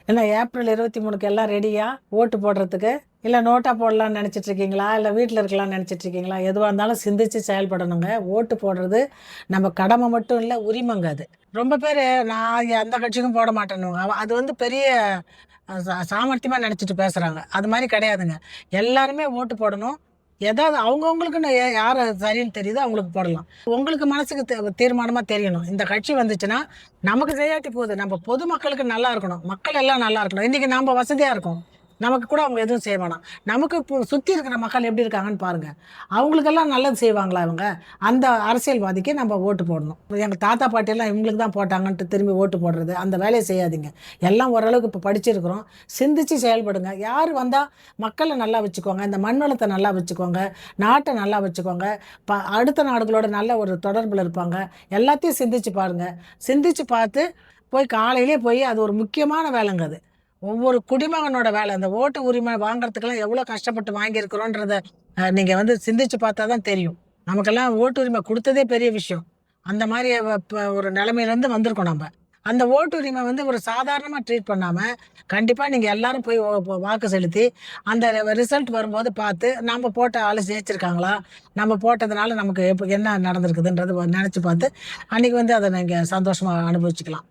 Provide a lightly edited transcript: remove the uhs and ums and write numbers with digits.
ஏன்னா ஏப்ரல் 23க்கு எல்லாம் ரெடியா ஓட்டு போடுறதுக்கு? இல்லை நோட்டா போடலாம்னு நினச்சிட்டு இருக்கீங்களா? இல்லை வீட்டில் இருக்கலாம்னு நினச்சிட்டு இருக்கீங்களா? எதுவாக இருந்தாலும் சிந்திச்சு செயல்படணுங்க. ஓட்டு போடுறது நம்ம கடமை மட்டும் இல்லை, உரிமைங்க அது. ரொம்ப பேர் நான் எந்த கட்சிக்கும் போட மாட்டேன்னுவாங்க. அது வந்து பெரிய சாமர்த்தியமாக நினச்சிட்டு பேசுகிறாங்க. அது மாதிரி கிடையாதுங்க. எல்லாருமே ஓட்டு போடணும். ஏதாவது அவங்கவுங்களுக்குன்னு யார் சரின்னு தெரியுதோ அவங்களுக்கு போடலாம். உங்களுக்கு மனசுக்கு தீர்மானமாக தெரியணும். இந்த கட்சி வந்துச்சுன்னா நமக்கு செய்யாட்டி போகுது, நம்ம பொதுமக்களுக்கு நல்லா இருக்கணும், மக்கள் எல்லாம் நல்லா இருக்கணும். இன்றைக்கி நம்ம வசதியாக இருக்கோம், நமக்கு கூட அவங்க எதுவும் செய்ய வேணாம். நமக்கு இப்போ சுற்றி இருக்கிற மக்கள் எப்படி இருக்காங்கன்னு பாருங்கள். அவங்களுக்கெல்லாம் நல்லது செய்வாங்களா இவங்க? அந்த அரசியல்வாதிக்கு நம்ம ஓட்டு போடணும். எங்கள் தாத்தா பாட்டியெல்லாம் இவங்களுக்கு தான் போட்டாங்கன்ட்டு திரும்பி ஓட்டு போடுறது, அந்த வேலையை செய்யாதீங்க. எல்லாம் ஓரளவுக்கு இப்போ படிச்சிருக்கிறோம், சிந்திச்சு செயல்படுங்க. யார் வந்தால் மக்களை நல்லா வச்சுக்கோங்க, இந்த மண் வளத்தை நல்லா வச்சுக்கோங்க, நாட்டை நல்லா வச்சுக்கோங்க, அடுத்த நாடுகளோட நல்ல ஒரு தொடர்பில் இருப்பாங்க. எல்லாத்தையும் சிந்திச்சு பாருங்கள். சிந்திச்சு பார்த்து போய் காலையிலே போய், அது ஒரு முக்கியமான வேலைங்க அது. ஒவ்வொரு குடிமகனோட வேலை. அந்த ஓட்டு உரிமை வாங்குறதுக்கெல்லாம் எவ்வளோ கஷ்டப்பட்டு வாங்கியிருக்கிறோன்றத நீங்கள் வந்து சிந்திச்சு பார்த்தா தான் தெரியும். நமக்கெல்லாம் ஓட்டு உரிமை கொடுத்ததே பெரிய விஷயம். அந்த மாதிரி ஒரு நிலைமையிலேருந்து வந்திருக்கோம் நம்ம. அந்த ஓட்டு உரிமை வந்து ஒரு சாதாரணமாக ட்ரீட் பண்ணாமல், கண்டிப்பாக நீங்கள் எல்லாரும் போய் வாக்கு செலுத்தி அந்த ரிசல்ட் வரும்போது பார்த்து, நம்ம போட்ட ஆள் ஜெயிச்சிருக்காங்களா, நம்ம போட்டதுனால நமக்கு என்ன நடந்திருக்குதுன்றது நினச்சி பார்த்து அன்றைக்கி வந்து அதை நீங்கள் சந்தோஷமாக அனுபவிச்சுக்கலாம்.